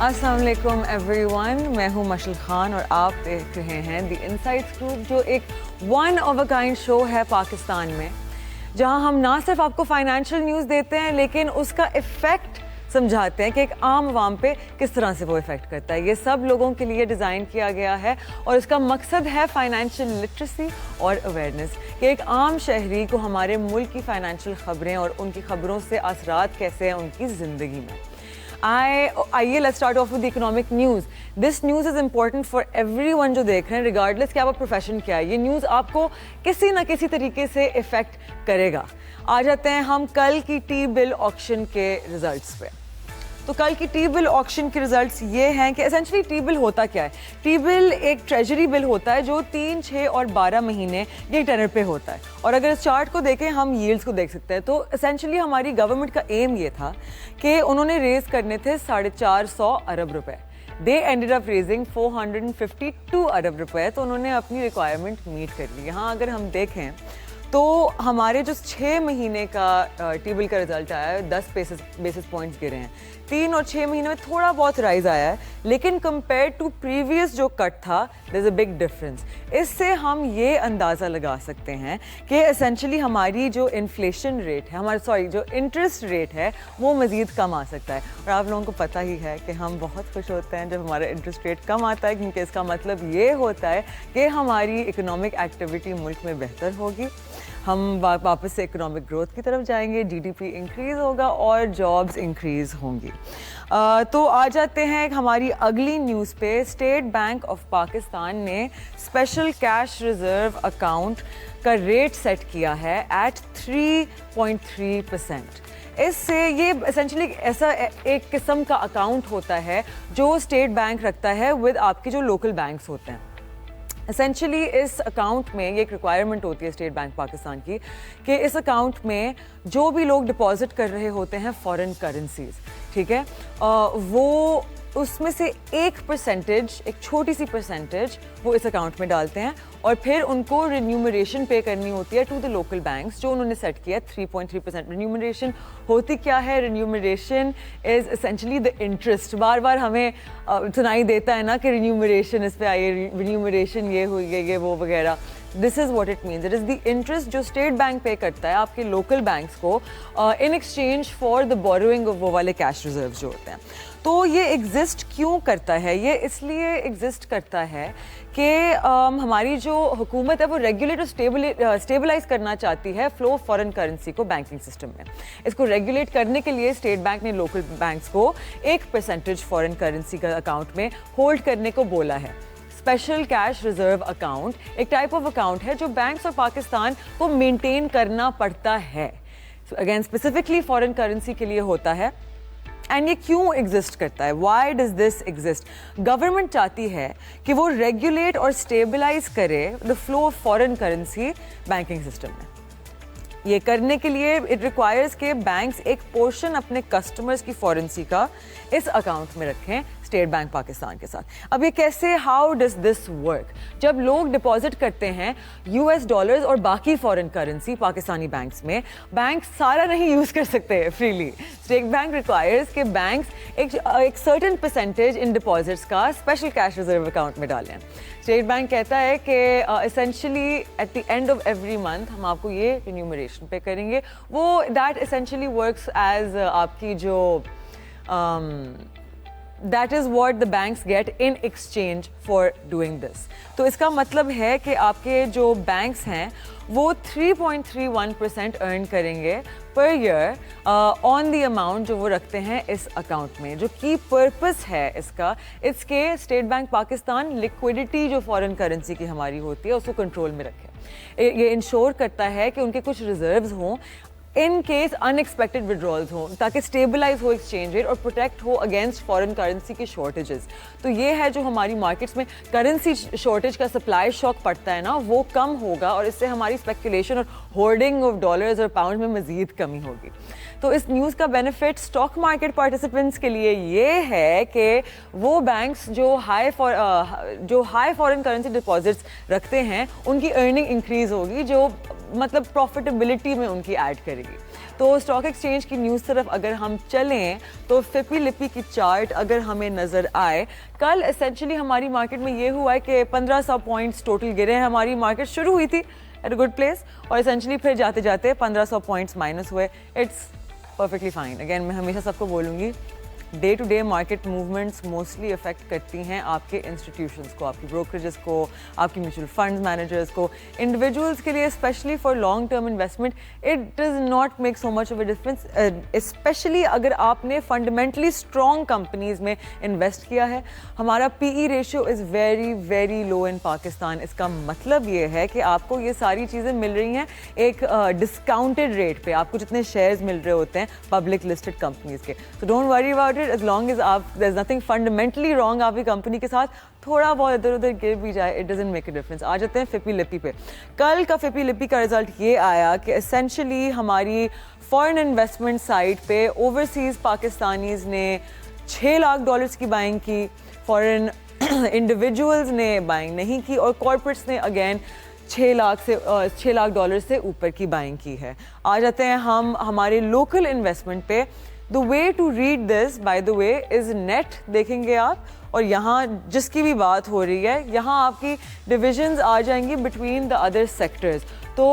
अस्सलाम वालेकुम एवरीवन, मैं हूं मशल खान और आप देख रहे हैं द इनसाइट्स ग्रुप, जो एक one of a kind show है पाकिस्तान में, जहां हम ना सिर्फ आपको फाइनेंशियल न्यूज़ देते हैं लेकिन उसका इफ़ेक्ट समझाते हैं कि एक आम आवाम पे किस तरह से वो इफ़ेक्ट करता है। ये सब लोगों के लिए डिज़ाइन किया गया है और इसका मकसद है फाइनेंशियल लिटरेसी और अवेयरनेस, कि एक आम शहरी को हमारे मुल्क की फाइनेंशियल ख़बरें और उनकी ख़बरों से असरात कैसे हैं उनकी ज़िंदगी में। आइए let's start of with economic news. This news is important for everyone जो देख रहे हैं, रिगार्डलेस कि आपका प्रोफेशन क्या है। ये न्यूज़ आपको किसी ना किसी तरीके से इफ़ेक्ट करेगा। आ जाते हैं हम कल की टी बिल ऑक्शन के रिजल्ट्स पे। तो कल की टी बिल ऑक्शन के रिजल्ट्स ये हैं कि एसेंशली टी बिल होता क्या है। टी बिल एक ट्रेजरी बिल होता है जो 3, 6 और 12 महीने ये टेनर पे होता है। और अगर इस चार्ट को देखें, हम यील्ड्स को देख सकते हैं। तो एसेंशली हमारी गवर्नमेंट का एम ये था कि उन्होंने रेज करने थे 450 अरब रुपए। दे एंडेड अप रेजिंग 452 अरब रुपए, तो उन्होंने अपनी रिक्वायरमेंट मीट कर ली। यहाँ अगर हम देखें तो हमारे जो 6 महीने का टी बिल का रिजल्ट आया है, 10 बेसिस पॉइंट्स गिरे हैं। 3 और 6 महीने में थोड़ा बहुत राइज आया है, लेकिन कंपेयर टू प्रीवियस जो कट था, there is a big difference. इससे हम ये अंदाज़ा लगा सकते हैं कि एसेंशली हमारी जो इन्फ्लेशन रेट है, जो इंटरेस्ट रेट है, वो मज़ीद कम आ सकता है। और आप लोगों को पता ही है कि हम बहुत खुश होते हैं जब हमारा इंटरेस्ट रेट कम आता है, क्योंकि इसका मतलब ये होता है कि हमारी इकोनॉमिक एक्टिविटी मुल्क में बेहतर होगी, हम वापस से इकोनॉमिक ग्रोथ की तरफ जाएंगे, जीडीपी इंक्रीज़ होगा और जॉब्स इंक्रीज़ होंगी। तो आ जाते हैं हमारी अगली न्यूज़ पे। स्टेट बैंक ऑफ पाकिस्तान ने स्पेशल कैश रिजर्व अकाउंट का रेट सेट किया है एट 3.3%। इससे ये एसेंशली ऐसा एक किस्म का अकाउंट होता है जो स्टेट बैंक रखता है विद आपके जो लोकल बैंक्स होते हैं। एसेंशली इस अकाउंट में ये एक रिक्वायरमेंट होती है स्टेट बैंक पाकिस्तान की कि इस अकाउंट में जो भी लोग डिपॉजिट कर रहे होते हैं फॉरेन करेंसीज, ठीक है, वो उसमें से एक छोटी सी परसेंटेज वो इस अकाउंट में डालते हैं और फिर उनको रिन्यूमरेशन पे करनी होती है टू द लोकल बैंक्स, जो उन्होंने सेट किया है 3.3%। रिन्यूमरेशन होती क्या है? Remuneration is essentially the interest. बार बार हमें सुनाई देता है ना कि रिन्यूमरेशन इस पे आई, रिन्यूमरेशन ये हुई है, ये वो वगैरह। This is what it means. It is the interest जो स्टेट बैंक पे करता है आपके लोकल बैंक्स को in exchange for the borrowing of वो वाले कैश रिजर्व जो होते हैं। तो ये एग्जिस्ट क्यों करता है? ये इसलिए एग्जिस्ट करता है कि हमारी जो हुकूमत है वो रेगुलेट और स्टेबलाइज करना चाहती है फ्लो ऑफ फॉरेन करेंसी को बैंकिंग सिस्टम में। इसको रेगुलेट करने के लिए स्टेट बैंक ने लोकल बैंक्स को 1% फॉरेन करेंसी का अकाउंट में होल्ड करने को बोला है। स्पेशल कैश रिजर्व अकाउंट एक टाइप ऑफ अकाउंट है जो बैंक्स और पाकिस्तान को मेंटेन करना पड़ता है। अगेन स्पेसिफिकली फॉरेन करेंसी के लिए होता है। एंड ये क्यों एग्जिस्ट करता है? Why does this exist? Government चाहती है कि वो रेगुलेट और स्टेबलाइज करे the flow of foreign currency banking system में। ये करने के लिए इट रिक्वायर्स के बैंक्स एक पोर्शन अपने कस्टमर्स की फॉरेंसी का इस अकाउंट में रखें स्टेट बैंक पाकिस्तान के साथ। अब ये कैसे, हाउ डज दिस वर्क? जब लोग डिपॉजिट करते हैं US डॉलर्स और बाकी फॉरेन करेंसी पाकिस्तानी बैंक्स में, बैंक सारा नहीं यूज़ कर सकते फ्रीली। स्टेट बैंक रिक्वायर्स के बैंक्स एक सर्टेन परसेंटेज इन डिपॉजिट्स का स्पेशल कैश रिजर्व अकाउंट में डालें। स्टेट बैंक कहता है कि essentially at the end of every month हम आपको ये रिन्यूमरेशन पे करेंगे। वो दैट एसेंशली वर्क्स एज आपकी जो That is what the banks get in exchange for doing this. तो इसका मतलब है कि आपके जो बैंक्स हैं वो 3.31% अर्न करेंगे per year on the amount जो वो रखते हैं इस अकाउंट में। जो की पर्पस है इसका, इसके स्टेट बैंक पाकिस्तान लिक्विडिटी जो फॉरेन करेंसी की हमारी होती है उसको कंट्रोल में रखे। ये इंश्योर करता है कि उनके कुछ रिजर्व्स हों इन केस अनएक्सपेक्टेड विड्रॉल्स हो, ताकि स्टेबलाइज हो एक्सचेंज रेट और प्रोटेक्ट हो अगेंस्ट फॉरेन करेंसी की शॉर्टेजेस। तो ये है जो हमारी मार्केट्स में करेंसी शॉर्टेज का सप्लाई शॉक पड़ता है ना, वो कम होगा और इससे हमारी स्पेकुलेशन और होर्डिंग ऑफ डॉलर्स और पाउंड में मजीद कमी होगी। तो इस न्यूज़ का बेनिफिट स्टॉक मार्केट पार्टिसिपेंट्स के लिए ये है कि वो बैंक्स जो हाई फॉरेन करेंसी डिपॉजिट्स रखते हैं उनकी अर्निंग इंक्रीज होगी, जो मतलब प्रॉफिटेबिलिटी में उनकी ऐड करेगी। तो स्टॉक एक्सचेंज की न्यूज़ तरफ अगर हम चलें तो फिपी लिपी की चार्ट अगर हमें नज़र आए, कल एसेंशली हमारी मार्केट में ये हुआ है कि 1500 पॉइंट्स टोटल गिरे हैं। हमारी मार्केट शुरू हुई थी एट अ गुड प्लेस और एसेंशली फिर जाते जाते 1500 पॉइंट्स माइनस हुए। It's perfectly fine. अगेन मैं हमेशा सबको बोलूँगी, day to day market movements mostly affect करती हैं आपके इंस्टीट्यूशंस को, आपकी ब्रोकरेजेस को, आपकी म्यूचुअल फंड्स मैनेजर्स को। इंडिविजुअल्स के लिए specially for long term investment it does not make so much of a difference, specially अगर आपने फंडामेंटली स्ट्रॉन्ग कंपनीज में इन्वेस्ट किया है। हमारा PE ratio is very very low in Pakistan. इसका मतलब ये है कि आपको ये सारी चीज़ें मिल रही हैं एक डिस्काउंटेड रेट पे, आपको जितने शेयर्स मिल रहे होते हैं पब्लिक लिस्टेड कंपनीज के। So don't worry about it, as long as आप there is nothing fundamentally wrong आपकी कंपनी के साथ, थोड़ा बहुत इधर उधर गिर भी जाए it doesn't make a difference. आ जाते हैं फिपी लिपी पे। कल का फिपी लिपी का रिजल्ट ये आया कि एसेंशली हमारी फॉरेन इन्वेस्टमेंट साइड पे ओवरसीज पाकिस्तानीज ने $6 लाख की बाइंग की, फॉरेन इंडिविजुअल्स ने बाइंग नहीं की और कॉर्पोरेट्स ने अगेन $6 लाख से ऊपर की बाइंग की है। आ जाते हैं हम हमारे लोकल इन्वेस्टमेंट पे। The way to read this by the way is net देखेंगे आप, और यहाँ जिसकी भी बात हो रही है यहाँ आपकी डिविजन्स आ जाएंगी बिटवीन द अदर सेक्टर्स। तो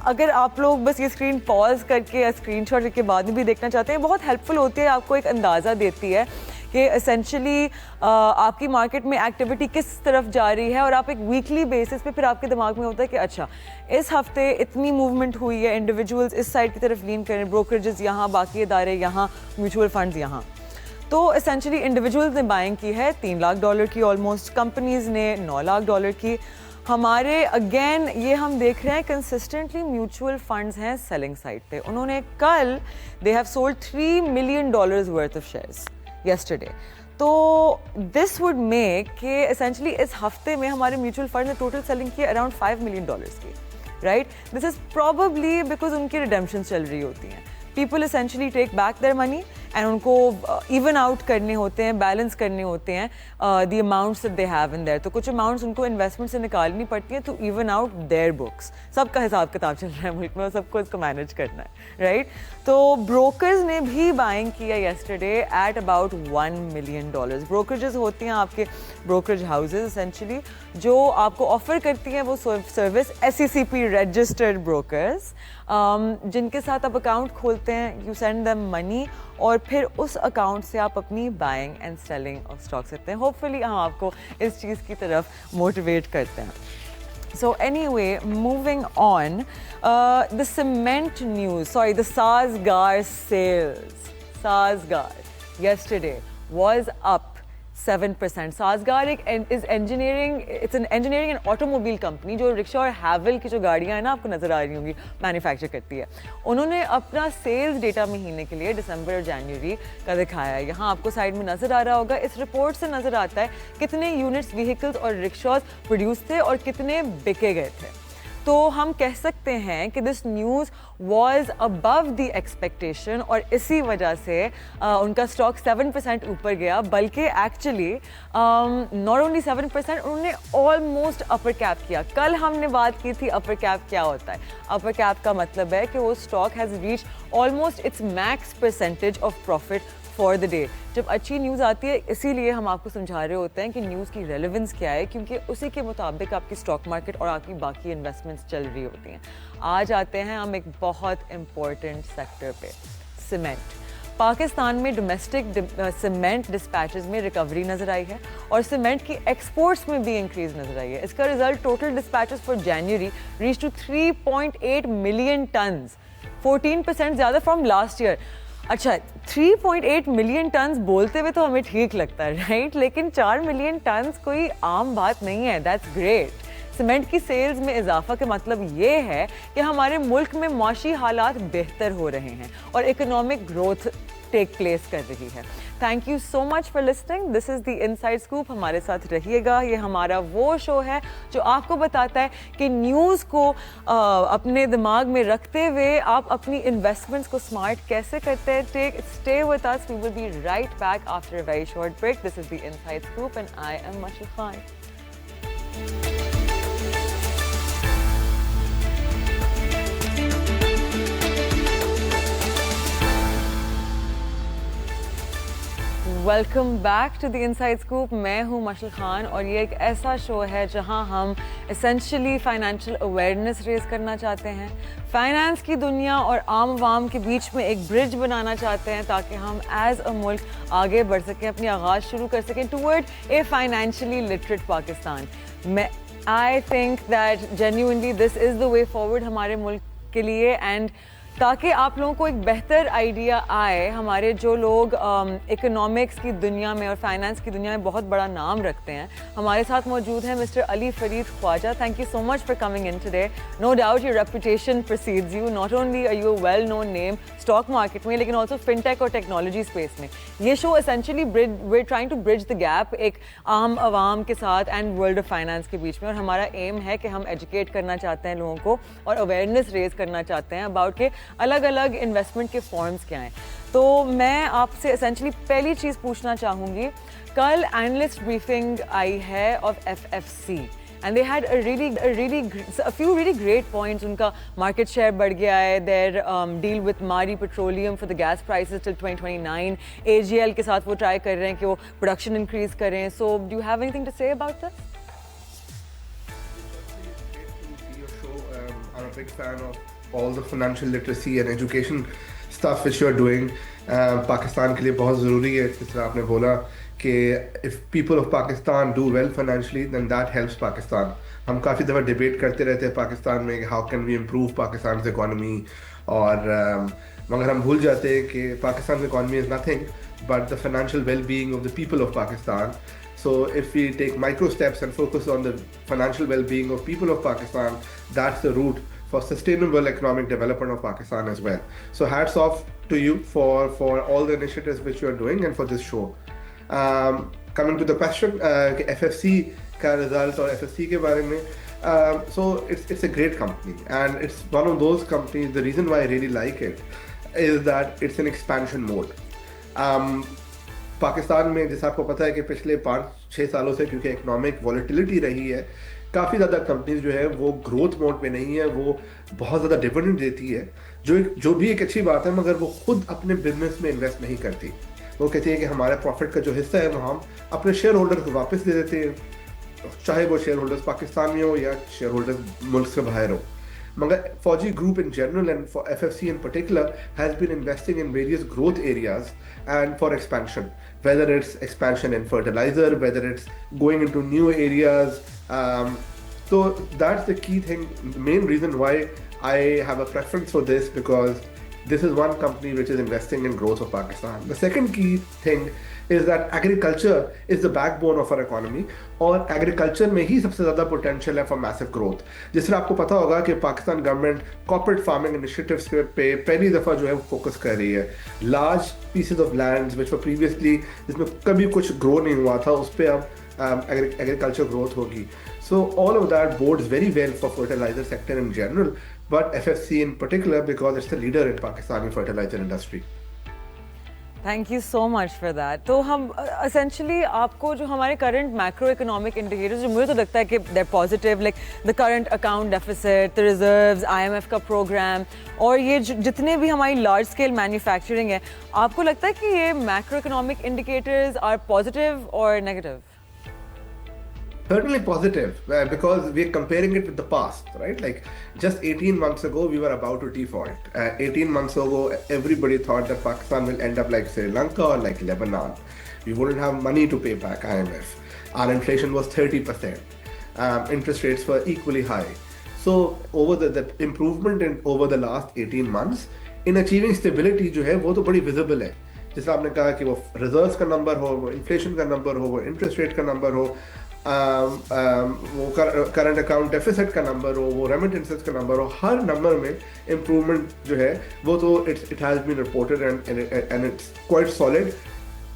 अगर आप लोग बस ये स्क्रीन पॉज करके या स्क्रीनशॉट करके बाद में भी देखना चाहते हैं, बहुत हेल्पफुल होती है, आपको एक अंदाज़ा देती है कि एसेंशली आपकी मार्केट में एक्टिविटी किस तरफ जा रही है। और आप एक वीकली बेसिस पे फिर आपके दिमाग में होता है कि अच्छा इस हफ्ते इतनी मूवमेंट हुई है, इंडिविजुअल्स इस साइड की तरफ लीन करें, ब्रोकरेजेस यहाँ, बाकी इदारे यहाँ, म्यूचुअल फंड्स यहाँ। तो एसेंशली इंडिविजुअल्स ने बाइंग की है $3 लाख की ऑलमोस्ट, कंपनीज ने $9 लाख की। हमारे अगेन ये हम देख रहे हैं कंसिस्टेंटली म्यूचुअल फंड्स हैं सेलिंग साइड पे। उन्होंने कल they have sold $3 million worth of shares yesterday। तो दिस वुड मेक कि एसेंशली इस हफ्ते में हमारे म्यूचुअल फंड ने टोटल सेलिंग की अराउंड $5 मिलियन की, right. This is probably because उनकी रिडेम्पशन चल रही होती हैं। People essentially take back their money and उनको इवन आउट करने होते हैं, बैलेंस करने होते हैं the amounts that they have in there. तो कुछ अमाउंट्स उनको इन्वेस्टमेंट से निकालनी पड़ती हैं to even out their books. सबका हिसाब किताब चल रहा है मुल्क में और सबको इसको मैनेज करना है, राइट। तो ब्रोकर्स ने भी बाइंग किया yesterday at about $1 million. Brokerages होती हैं आपके ब्रोकरेज हाउसेज एसेंशली जो आपको ऑफर करती हैं वो सर्विस, SECP रजिस्टर्ड ब्रोकर्स, जिनके साथ आप अकाउंट खोलते हैं, यू सेंड देम मनी और फिर उस अकाउंट से आप अपनी buying and selling of stocks करते हैं। होपफुली हम आपको इस चीज़ की तरफ मोटिवेट करते हैं। So anyway, moving on, the cement news, the Sazgar sales, Sazgar yesterday was up 7%. Sazgar is engineering, it's an engineering and automobile company जो रिक्शा और हैवल की जो गाड़ियाँ हैं ना आपको नज़र आ रही होंगी मैन्युफैक्चर करती है। उन्होंने अपना सेल्स डेटा महीने के लिए दिसंबर और जनवरी का दिखाया है। यहाँ आपको साइड में नज़र आ रहा होगा। इस रिपोर्ट से नज़र आता है कितने यूनिट्स व्हीकल्स और रिक्शाज प्रोड्यूस थे और कितने बिके गए थे। तो हम कह सकते हैं कि this news was above the expectation और इसी वजह से उनका स्टॉक 7% ऊपर गया, बल्कि एक्चुअली नॉट ओनली 7%, उन्होंने ऑलमोस्ट अपर कैप किया। कल हमने बात की थी अपर कैप क्या होता है। अपर कैप का मतलब है कि वो stock has reach almost it's max percentage of profit for the day. जब अच्छी न्यूज़ आती है इसीलिए हम आपको समझा रहे होते हैं कि न्यूज़ की रेलेवेंस क्या है, क्योंकि उसी के मुताबिक आपकी स्टॉक मार्केट और आपकी बाकी इन्वेस्टमेंट्स चल रही होती हैं। आज आते हैं हम एक बहुत इम्पॉर्टेंट सेक्टर पे, सीमेंट। पाकिस्तान में डोमेस्टिक सीमेंट डिस्पैचेस में रिकवरी नज़र आई है और सीमेंट की एक्सपोर्ट्स में भी इंक्रीज नज़र आई है। इसका result total dispatches for January reach to 3.8 million tons, 14% ज़्यादा फ्रॉम लास्ट ईयर। अच्छा, 3.8 मिलियन टन्स बोलते हुए तो हमें ठीक लगता है, राइट, लेकिन 4 मिलियन टन्स कोई आम बात नहीं है। That's great. सीमेंट की सेल्स में इजाफा का मतलब ये है कि हमारे मुल्क में माशी हालात बेहतर हो रहे हैं और इकोनॉमिक ग्रोथ टेक प्लेस कर रही है। Thank you so much for listening. This is the inside scoop. हमारे साथ रहिएगा। ये हमारा वो शो है जो आपको बताता है कि न्यूज़ को अपने दिमाग में रखते हुए आप अपनी इन्वेस्टमेंट्स को स्मार्ट कैसे करते हैं। Stay with us, we will be right back after a very short break. This is the inside scoop and I am Mashood Khan. Welcome back to the inside scoop. मैं हूं मशल खान और ये एक ऐसा शो है जहां हम एसेंशियली फाइनेंशियल अवेयरनेस रेज करना चाहते हैं, फाइनेंस की दुनिया और आम आवाम के बीच में एक ब्रिज बनाना चाहते हैं ताकि हम एज अ मुल्क आगे बढ़ सकें, अपनी आगाज़ शुरू कर सकें toward A financially literate Pakistan. I think that genuinely this is the way forward हमारे मुल्क के लिए, एंड ताकि आप लोगों को एक बेहतर आइडिया आए। हमारे जो लोग इकोनॉमिक्स की दुनिया में और फाइनेंस की दुनिया में बहुत बड़ा नाम रखते हैं, हमारे साथ मौजूद हैं mister Ali Farid Khawaja. Thank you so much for coming in today. No doubt your reputation precedes you. Not only are you a well-known name stock market में, लेकिन ऑल्सो फिनटेक और टेक्नोलॉजी स्पेस में। ये show essentially we're trying to bridge the gap एक आम आवाम के साथ and world of finance के बीच में, और हमारा एम है कि हम एजुकेट करना चाहते हैं लोगों को और अवेयरनेस रेज करना चाहते हैं अबाउट के अलग अलग इन्वेस्टमेंट के फॉर्म्स क्या हैं। तो मैं आपसे एसेंशियली पहली चीज़ पूछना चाहूँगी, कल एनालिस्ट ब्रीफिंग आई है of FFC and they had a few really great points. उनका market share बढ़ गया है, their deal with Mari Petroleum for the gas prices till 2029, AGL के साथ वो try कर रहे हैं कि वो production increase करें. So do you have anything to say about this? I'm a big fan of all the financial literacy and education stuff which you are doing. Pakistan के लिए बहुत ज़रूरी है, जिस तरह आपने बोला कि if people of Pakistan do well financially, then that helps Pakistan. हम काफ़ी दफ़ा डिबेट करते रहते हैं पाकिस्तान में कि how can we improve Pakistan's economy, और मगर हम भूल जाते हैं कि Pakistan's economy is nothing but the financial well-being of the people of Pakistan. So if we take micro steps and focus on the financial well-being of people of Pakistan, that's the route for sustainable economic development of Pakistan as well. So hats off to you for all the initiatives which you are doing and for this show. Coming to the question, FFC का result और FFC के बारे में, so it's a great company and it's one of those companies. The reason why I really like it is that it's an expansion mode. Pakistan में जैसा आपको पता है कि पिछले 5-6 सालों से क्योंकि इकोनॉमिक वॉलेटिलिटी रही है, काफ़ी ज़्यादा कंपनीज जो है वो ग्रोथ मोड पे नहीं है, वो बहुत ज़्यादा डिविडेंड देती है, जो भी एक अच्छी बात है, मगर वो खुद अपने बिजनेस में इन्वेस्ट नहीं करती। वो कहती है कि हमारे प्रॉफिट का जो हिस्सा है वो हम अपने शेयर होल्डर को वापस दे देते हैं, चाहे वो शेयर होल्डर्स पाकिस्तान में हो या शेयर होल्डर्स मुल्क से बाहर हो। मगर Fauji Group in general and for FFC in particular has been investing in various growth areas and for expansion, whether it's expansion in fertilizer, whether it's going into new areas. So that's the key thing, the main reason why I have a preference for this, because this is one company which is investing in growth of Pakistan. The second key thing is that agriculture is the backbone of our economy, और agriculture में ही सबसे ज़्यादा potential है for massive growth. जिस तरह आपको पता होगा कि Pakistan government corporate farming initiatives पे पहली दफ़ा जो है फोकस कर रही है। Large pieces of lands which were previously जिसमें कभी कुछ grow नहीं हुआ था, उस पर अब agriculture growth होगी. So all of that bodes very well for fertilizer sector in general, but FFC in particular because it's the leader in Pakistani fertilizer industry. Thank you so much for that. तो हम essentially आपको जो हमारे current macro economic indicators, जो मुझे तो लगता है कि the positive, like the current account deficit, the reserves, IMF का प्रोग्राम, और ये जितने भी हमारी लार्ज स्केल मैन्युफैक्चरिंग है, आपको लगता है कि ये macro economic indicators are positive और negative? Certainly positive, because we're comparing it with the past, right? Like just 18 months ago, we were about to default. 18 months ago, everybody thought that Pakistan will end up like Sri Lanka or like Lebanon. We wouldn't have money to pay back IMF. Our inflation was 30%. Interest rates were equally high. So over the improvement over the last 18 months in achieving stability जो है वो तो बड़ी visible है। जैसे आपने कहा कि वो रिजर्व्स का नंबर हो, वो इन्फ्लेशन का नंबर हो, वो इंटरेस्ट रेट का नंबर हो, वो करंट अकाउंट डेफिसिट का नंबर हो, वो रेमिटेंसेस का नंबर हो, हर नंबर में इम्प्रूवमेंट जो है वो तो it has been reported and it's quite solid.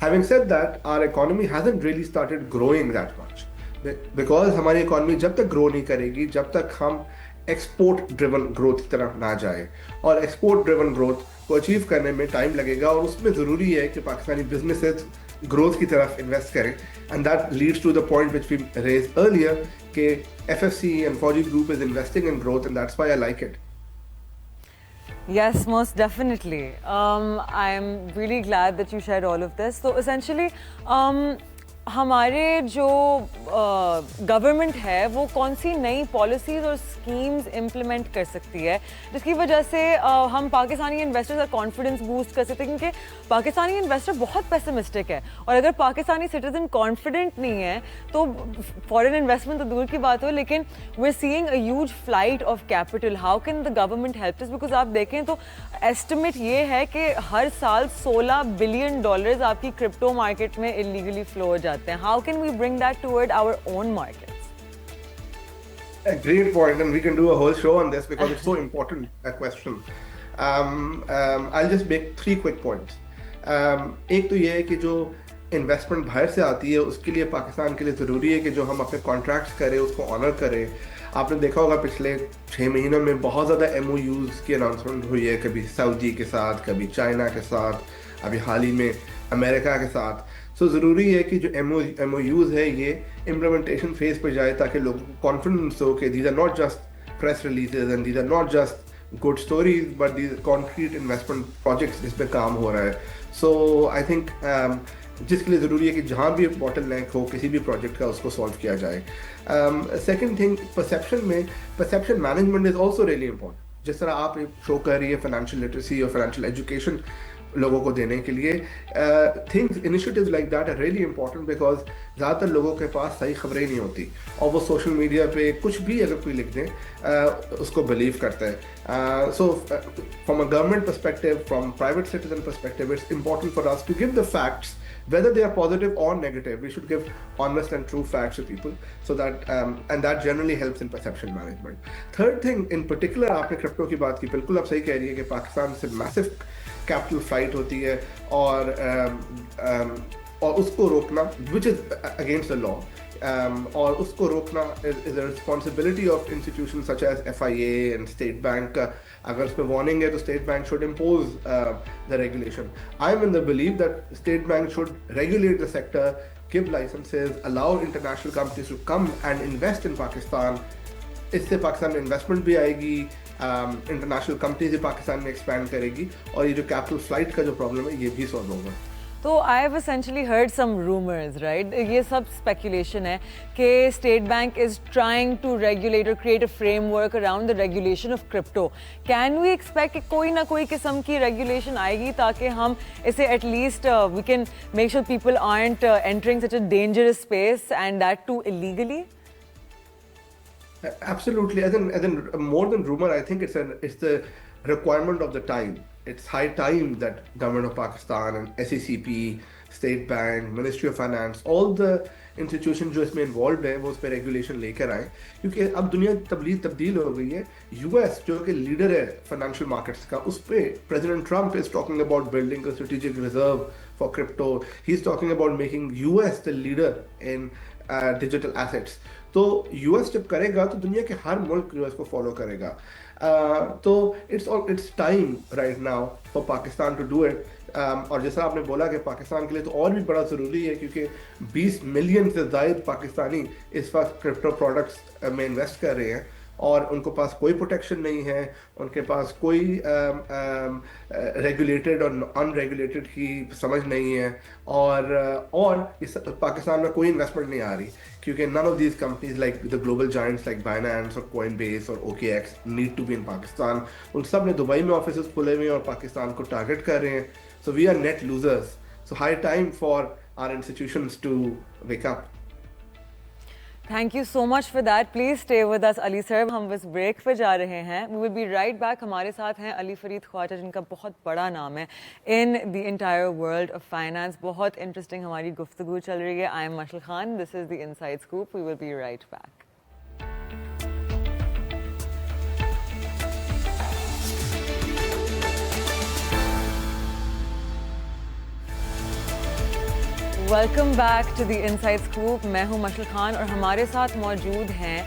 Having said that, our economy hasn't really started growing that much, because हमारी इकोनॉमी जब तक ग्रो नहीं करेगी जब तक हम एक्सपोर्ट ड्रिवन ग्रोथ की तरफ ना जाए, और एक्सपोर्ट ड्रिवन ग्रोथ को अचीव करने में टाइम लगेगा, और उसमें ज़रूरी है कि पाकिस्तानी बिजनेसेस ग्रोथ की तरफ इन्वेस्ट करें. And that leads to the point which we raised earlier कि FFC and Fauji Group is investing in growth, and that's why I like it. Yes, most definitely. I'm really glad that you shared all of this. So essentially, हमारे जो government है वो कौन सी नई policies और schemes implement कर सकती है जिसकी वजह से हम पाकिस्तानी इन्वेस्टर्स का कॉन्फिडेंस बूस्ट कर सकते हैं, क्योंकि पाकिस्तानी इन्वेस्टर बहुत पेसिमिस्टिक है और अगर पाकिस्तानी सिटीजन कॉन्फिडेंट नहीं है तो फॉरेन इन्वेस्टमेंट तो दूर की बात हो, लेकिन we are seeing a huge flight of capital. How can the government help this? Because आप देखें तो एस्टिमेट ये है कि हर साल $16 बिलियन आपकी क्रिप्टो मार्केट में इलीगली फ्लो हो जाते हैं. How can we bring that toward our own markets? A great point, and we can do a whole show on this because it's so important a question. I'll just make 3 quick points. एक तो ये है कि जो investment बाहर से आती है उसके लिए पाकिस्तान के लिए ज़रूरी है कि जो हम अपने कॉन्ट्रैक्ट्स करें उसको ऑनर करें. आपने देखा होगा पिछले 6 महीनों में बहुत ज़्यादा MOUs की अनाउंसमेंट हुई है, कभी सऊदी के साथ, कभी चाइना के साथ, अभी हाल ही में अमेरिका के साथ. सो ज़रूरी है कि जो MOUs है ये इम्प्लीमेंटेशन फेज पर जाए ताकि लोगों को कॉन्फिडेंस हो कि these are not just press releases and these are not just good stories but these concrete investment projects जिस पे काम हो रहा है. सो आई थिंक जिसके लिए ज़रूरी है कि जहाँ भी बॉटल नेक हो किसी भी प्रोजेक्ट का उसको सॉल्व किया जाए. Second thing, perception management is also really important. जिस तरह आप शो कर रही है फाइनेंशियल लिटरेसी और फाइनेंशियल एजुकेशन लोगों को देने के लिए, things initiatives like that are really important because ज़्यादातर लोगों के पास सही खबरें नहीं होती और वो सोशल मीडिया पे कुछ भी अगर कोई लिख दें उसको बिलीव करता है. So from a government perspective, from private citizen perspective, it's important for us to give the facts whether they are positive or negative. We should give honest and true facts to people so that and that generally helps in perception management. Third thing in particular, आपने crypto की बात की, बिल्कुल आप सही कह रही है कि पाकिस्तान से मैसिव कैपिटल फ्लाइट होती है और उसको रोकना which is against the law, और उसको रोकना is a responsibility of institutions such as FIA and State Bank. अगर उस पर वार्निंग है तो State Bank should impose the regulation. I'm in the belief that State Bank should regulate the sector, give licenses, allow international companies to come and invest in Pakistan. इससे पाकिस्तान में investment भी आएगी, international companies भी पाकिस्तान में expand करेगी और ये जो कैपिटल फ्लाइट का जो प्रॉब्लम है ये भी सॉल्व होगा. तो I have essentially heard some rumours, right? ये सब स्पेकुलेशन है कि State Bank is trying to regulate और create a framework around the regulation of crypto. Can we expect कि कोई ना कोई किस्म की रेगुलेशन आएगी ताकि हम इसे at least we can make sure people aren't entering such a dangerous space and that too illegally? Absolutely. As in more than rumor, I think it's the requirement of the time. It's high time that Government of Pakistan and SECP, State Bank, Ministry of Finance, all the institutions जो इसमें involved हैं वो उस पर regulation लेकर आए, क्योंकि अब दुनिया तब्दील हो गई है. US जो कि लीडर है फाइनेंशियल मार्केट्स का, उस पर president Trump is talking about building a strategic reserve for crypto. He is talking about making US the leader in digital assets. तो US जब करेगा तो दुनिया के हर मुल्क जो इसको फॉलो करेगा. तो it's time right now for Pakistan to do it. और जैसा आपने बोला कि पाकिस्तान के लिए तो और भी बड़ा ज़रूरी है क्योंकि 20 मिलियन से ज़ायद पाकिस्तानी इस वक्त क्रिप्टो प्रोडक्ट्स में इन्वेस्ट कर रहे हैं और उनके पास कोई प्रोटेक्शन नहीं है, उनके पास कोई रेगुलेटेड और अनरेगुलेटेड की समझ नहीं है और इस पाकिस्तान में कोई इन्वेस्टमेंट नहीं आ रही क्योंकि none of these companies like the global giants like Binance or Coinbase or OKX need to be in Pakistan. उन सब ने दुबई में ऑफिसेस खुले हुए हैं और पाकिस्तान को टारगेट कर रहे हैं. So we are net losers. So high time for our institutions to wake up. Thank you so much for that. Please stay with us, Ali sir. हम बस ब्रेक पे जा रहे हैं. We will be right back. हमारे साथ हैं अली फरीद ख्वाजा जिनका बहुत बड़ा नाम है in the entire world of finance. बहुत इंटरेस्टिंग हमारी गुफ्तगू चल रही है. I am Mashal Khan. This is the Inside Scoop. We will be right back. Welcome back to the inside scoop. मैं हूं मशल खान और हमारे साथ मौजूद हैं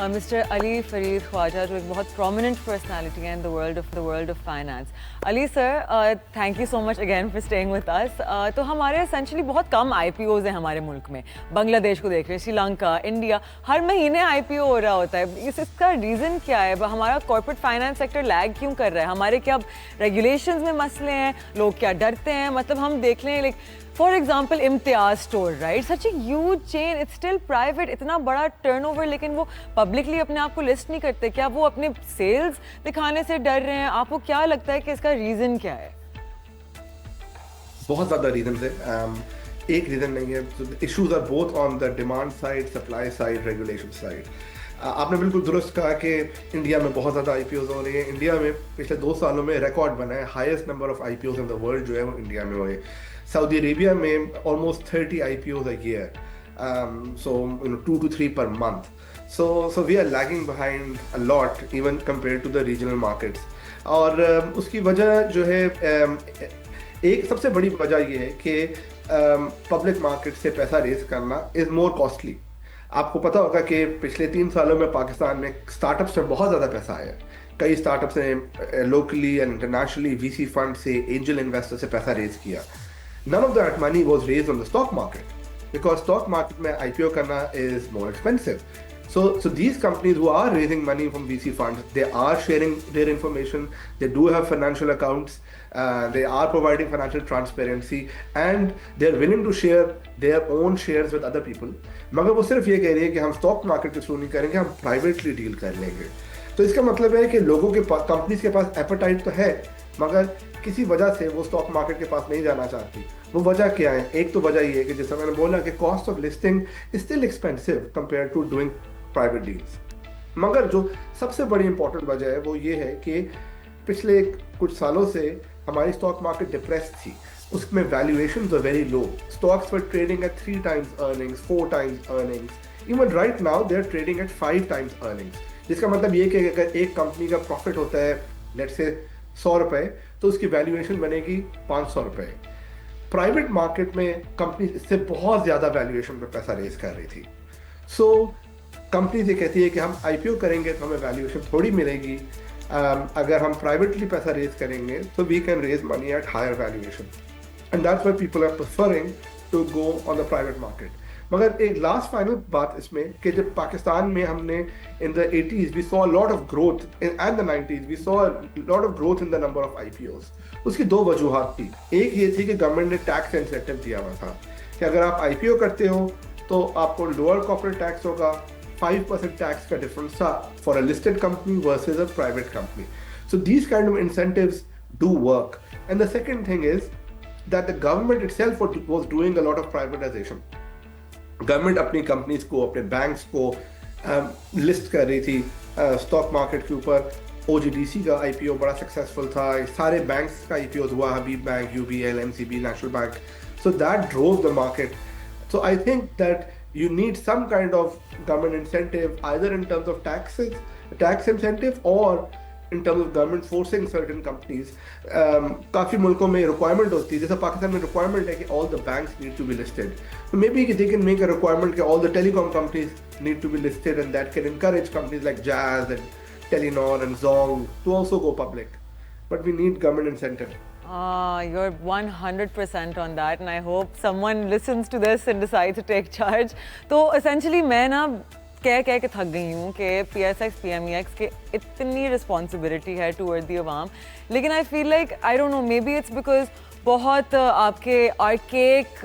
मिस्टर अली फरीद ख्वाजा, जो एक बहुत प्रोमिनेंट पर्सनालिटी है in the world of finance. Ali sir, thank you so much again for staying with us. तो हमारे एसेंशियली बहुत कम IPOs हैं हमारे मुल्क में. बांग्लादेश को देख रहे हैं, श्रीलंका, इंडिया, हर महीने IPO हो रहा होता है. इसका रीज़न क्या है? हमारा कॉर्पोरेट फाइनेंस सेक्टर लैग क्यों कर रहा है? हमारे क्या रेगुलेशंस में मसले हैं? लोग क्या डरते हैं? मतलब हम देख लें, like for example Imtiaz store, right, such a huge chain, it's still private, इतना बड़ा टर्नओवर, लेकिन वो पब्लिकली अपने आप को लिस्ट नहीं करते. क्या वो अपने सेल्स दिखाने से डर रहे हैं? आपको क्या लगता है कि इसका रीज़न क्या है? बहुत ज़्यादा रीजन है. एक रीज़न नहीं है. Issues are both on the demand side, supply side, regulation side. आपने बिल्कुल दुरुस्त कहा कि इंडिया में बहुत ज़्यादा IPOs हो रही हैं. इंडिया में पिछले 2 सालों में रिकॉर्ड बना है. Highest number of IPOs in the world जो है वो इंडिया में हुए. सऊदी अरेबिया में almost 30 IPOs a year, so 2 to 3 per month. So we are lagging behind a lot even compared to the regional markets. और उसकी वजह जो है, एक सबसे बड़ी वजह ये है कि पब्लिक मार्केट से पैसा रेज करना इज़ मोर कॉस्टली. आपको पता होगा कि पिछले 3 सालों में पाकिस्तान में स्टार्टअप्स में बहुत ज़्यादा पैसा आया है. कई स्टार्टअप्स ने locally and internationally VC fund से, एंजल इन्वेस्टर से पैसा रेज किया. None of that money was raised on the stock market because stock market में IPO करना is more expensive. So these companies who are raising money from VC funds, they are sharing their information. They do have financial accounts. They are providing financial transparency, and they're willing to share their own shares with other people. मगर वो सिर्फ ये कह रही है कि हम stock market के थ्रू नहीं करेंगे, हम प्राइवेटली डील कर लेंगे. तो इसका मतलब है कि लोगों के पास, कंपनीज के पास एपेटाइट तो है, मगर किसी वजह से वो स्टॉक मार्केट के पास नहीं जाना चाहती. वो वजह क्या है? एक तो वजह ये है कि जैसा मैंने बोला कि cost of listing is still expensive compare to doing private deals. मगर जो सबसे बड़ी इंपॉर्टेंट वजह है वो ये है कि पिछले कुछ सालों से हमारी स्टॉक मार्केट डिप्रेस्ड थी. उसमें valuations were very low. Stocks were trading at 3 times earnings, 4 times earnings. Even right now they are trading at 5 times earnings. जिसका मतलब ये कि अगर एक कंपनी का प्रॉफिट होता है लेट्स से 100 रुपए, तो उसकी वैल्यूएशन बनेगी 500 रुपए. प्राइवेट मार्केट में कंपनी इससे बहुत ज़्यादा वैल्यूएशन पे पैसा रेज कर रही थी. सो कंपनी से कहती है कि हम IPO करेंगे तो हमें वैल्यूएशन थोड़ी मिलेगी. अगर हम प्राइवेटली पैसा रेज करेंगे तो we can raise money at higher valuation, and that's why people are preferring to go on the private market. मगर एक लास्ट फाइनल बात इसमें कि जब पाकिस्तान में हमने in the 80s we saw lot of growth, and the 90s we saw lot of growth in the number of IPOs. उसकी 2 वजूहात थी. एक ये थी कि गवर्नमेंट ने टैक्स इंसेंटिव दिया हुआ था कि अगर आप IPO करते हो तो आपको लोअर कॉर्पोरेट टैक्स होगा. 5% टैक्स का डिफरेंस था for a listed company versus a private company. So these kind of incentives do work. And the second thing is that the government itself was doing a lot of privatisation. Government अपनी companies को, अपने banks को list कर रही थी stock market के ऊपर. OGDC का IPO बड़ा सक्सेसफुल था. सारे बैंक्स का IPO हुआ, Habib Bank, UBL, MCB, National Bank. So that drove the market. So I think that you need some kind of government incentive, either in terms of taxes, tax incentive, or in terms of government forcing certain companies. काफ़ी मुल्कों में requirement होती है, जैसे पाकिस्तान में requirement है कि all the banks need to be listed. So maybe they can make a requirement कि all the telecom companies need to be listed, and that can encourage companies like Jazz and Telenor and Zong to also go public. But we need government incentive. You're 100% on that, and I hope someone listens to this and decides to take charge. तो essentially मैं ना कह के थक गई हूँ कि PSX, PMEX के इतनी रिस्पॉन्सिबिलिटी है टूवर्ड दी अवाम. लेकिन I feel like, I don't know, maybe it's because बहुत आपके आर्केक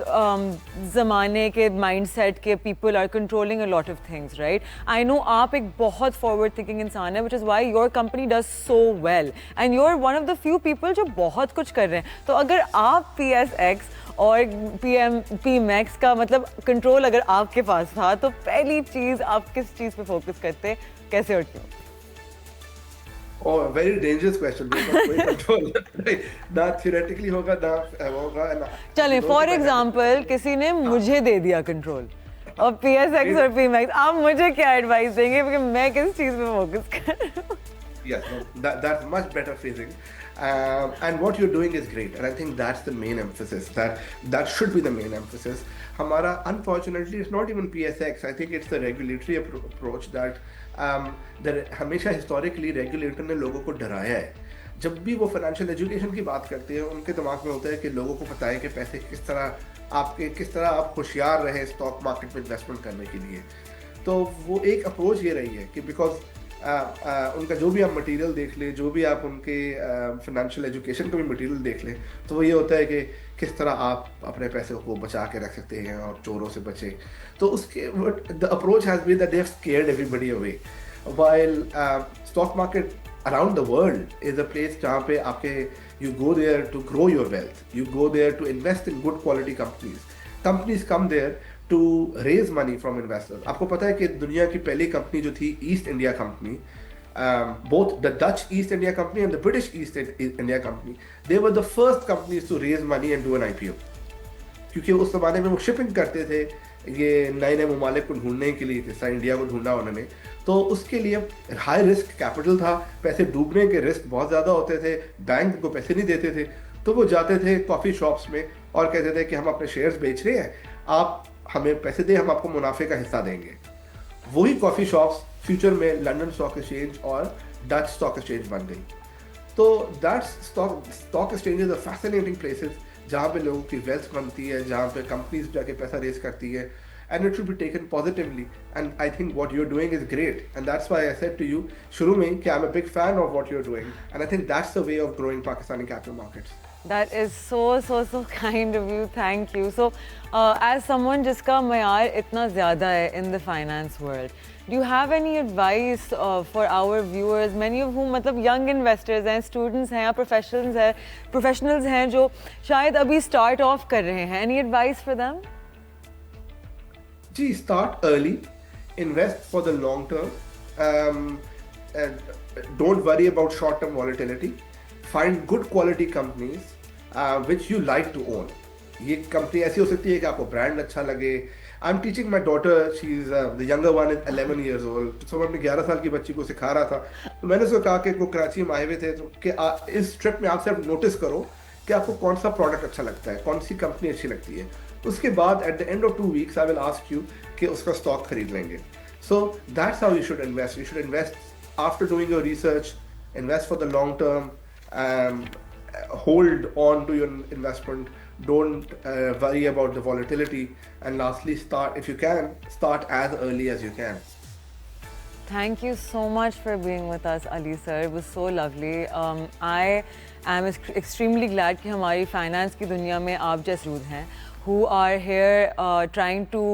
ज़माने के माइंडसेट के people are controlling a lot of things, right. I know आप एक बहुत फॉरवर्ड थिंकिंग इंसान है, which is why your company does so well, and you are one of the few people जो बहुत कुछ कर रहे हैं. तो अगर आप PSX और PMEX का मतलब कंट्रोल अगर आपके पास था, तो पहली चीज़ आप किस चीज़ पे फोकस करते, कैसे और क्यों? Oh, very dangerous question. कोई कंट्रोल ना theoretically होगा, ना होगा, ना. चलें, फॉर एग्जाम्पल किसी ने मुझे दे दिया कंट्रोल और PSX और PMEX, आप मुझे क्या एडवाइस देंगे कि मैं किस चीज़ पे फोकस करूं? Yes, no, that's much better phrasing. And what you're doing is great, and I think that's the main emphasis. That should be the main emphasis. Hamara, unfortunately, it's not even PSX. I think it's the regulatory approach that that हमेशा historically regulator ने लोगों को डराया है. जब भी वो financial education की बात करते हैं, उनके दिमाग में होता है कि लोगों को पता है कि पैसे किस तरह आप होशियार रहे स्टॉक मार्केट में इन्वेस्टमेंट करने के लिए. तो वो एक अप्रोच ये रही है कि बिकॉज उनका जो भी आप मटेरियल देख लें, जो भी आप उनके फाइनेंशियल एजुकेशन का भी मटेरियल देख लें, तो वो ये होता है कि किस तरह आप अपने पैसे को बचा के रख सकते हैं और चोरों से बचे. तो उसके the approach has been that they have scared everybody away. While stock market around the world is a place जहाँ पे आपके you go there to grow your wealth, you go there to invest in good quality companies come there to raise money from investors. आपको पता है कि दुनिया की पहली कंपनी जो थी east India company, both the Dutch East India Company and the British East India Company, they were the first companies to raise money and do an IPO. क्योंकि उस ज़माने में वो शिपिंग करते थे, ये नए नए ममालिक को ढूंढने के लिए, जैसा इंडिया को ढूंढा उन्होंने, तो उसके लिए हाई रिस्क कैपिटल था, पैसे डूबने के रिस्क बहुत ज़्यादा होते थे, बैंक को पैसे नहीं देते थे. तो वो जाते थे कॉफ़ी शॉप्स में और कहते थे कि हम अपने शेयर्स बेच रहे हैं, आप हमें पैसे दें, हम आपको मुनाफे का हिस्सा देंगे. वही कॉफ़ी शॉप्स फ्यूचर में लंदन स्टॉक एक्सचेंज और डच स्टॉक एक्सचेंज बन गई. तो that's stock exchanges are fascinating places जहाँ पे लोगों की वेल्थ बनती है, जहाँ पे कंपनीज जाके पैसा रेज करती है, and it should be taken positively. And I think what you're doing is great, and that's why I said to you शुरू में कि I'm a big fan of what you're doing, and I think that's the way of growing Pakistani capital markets. That is so kind of you. Thank you. So, as someone जिसका मयार इतना ज़्यादा है in the finance world, do you have any advice for our viewers, many of whom मतलब young investors हैं, students हैं या professionals हैं जो शायद अभी start off कर रहे हैं? Any advice for them? जी, start early, invest for the long term, and don't worry about short-term volatility. Find good quality companies which you like to own. ये कंपनी ऐसी हो सकती है कि आपको ब्रांड अच्छा लगे. I'm teaching my daughter, she's the younger one is 11 years old. तो मैं अपनी 11 साल की बच्ची को सिखा रहा था. तो मैंने उसको कहा कि वो कराची में आए हुए थे, तो कि इस ट्रिप में आप सिर्फ नोटिस करो कि आपको कौन सा प्रोडक्ट अच्छा लगता है, कौन सी कंपनी अच्छी लगती है. उसके बाद at the end of 2 weeks I will ask you कि उसका स्टॉक खरीद लेंगे. So that's how you should invest. You should invest after doing your research, invest for the long term, hold on to your investment, don't worry about the volatility, and lastly, if you can, start as early as you can. Thank you so much for being with us, Ali sir. It was so lovely. I am extremely glad कि हमारी finance की दुनिया में आप जैसे लोग हैं who are here trying to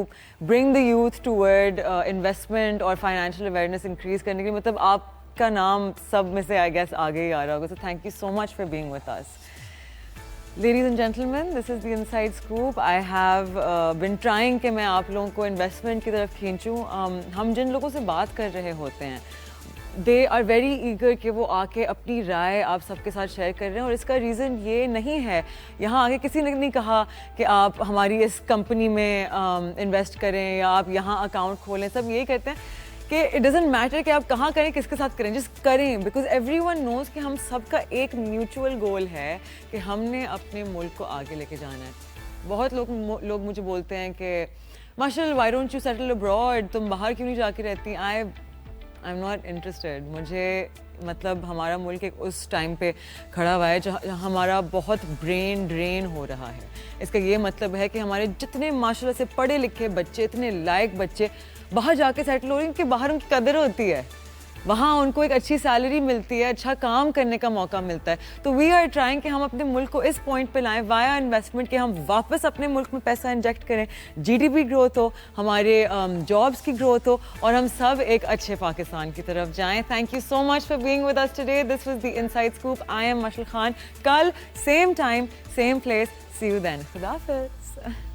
bring the youth toward investment और financial awareness increase करने के लिए. मतलब आपका नाम सब में से I guess आगे ही आ रहा होगा. So thank you so much for being with us. Ladies and gentlemen, this is the Inside Scoop. I have been trying कि मैं आप लोगों को investment की तरफ खींचूं. हम जिन लोगों से बात कर रहे होते हैं, they are very eager कि वो आके अपनी राय आप सबके साथ शेयर कर रहे हैं. और इसका रीज़न ये नहीं है, यहाँ आके किसी ने नहीं कहा कि आप हमारी इस कंपनी में इन्वेस्ट करें या आप यहाँ अकाउंट खोलें. सब यही कहते हैं कि इट डजेंट मैटर कि आप कहाँ करें, किसके साथ करें, जिस करें, बिकॉज एवरीवन नोज़ कि हम सबका एक म्यूचुअल गोल है कि हमने अपने मुल्क को आगे लेके जाना है. बहुत लोग मुझे बोलते हैं कि माशाल्लाह why don't you settle abroad, तुम बाहर क्यों नहीं जाके रहती. I am not interested. मुझे मतलब हमारा मुल्क एक उस टाइम पे खड़ा हुआ है जहाँ हमारा बहुत ब्रेन ड्रेन हो रहा है. इसका ये मतलब है कि हमारे जितने माशाल्लाह से पढ़े लिखे बच्चे, इतने लायक बच्चे बाहर जाके सेटल हो रहे हैं कि बाहर उनकी कदर होती है, वहाँ उनको एक अच्छी सैलरी मिलती है, अच्छा काम करने का मौका मिलता है. तो वी आर ट्राइंग कि हम अपने मुल्क को इस पॉइंट पे लाएं वाया इन्वेस्टमेंट, कि हम वापस अपने मुल्क में पैसा इंजेक्ट करें, जीडीपी ग्रोथ हो, हमारे जॉब्स की ग्रोथ हो और हम सब एक अच्छे पाकिस्तान की तरफ जाएं. Thank you so much for being with us today. This was the inside scoop. I am Mashal Khan. कल same time same place. See you then. खुदा हाफिज़.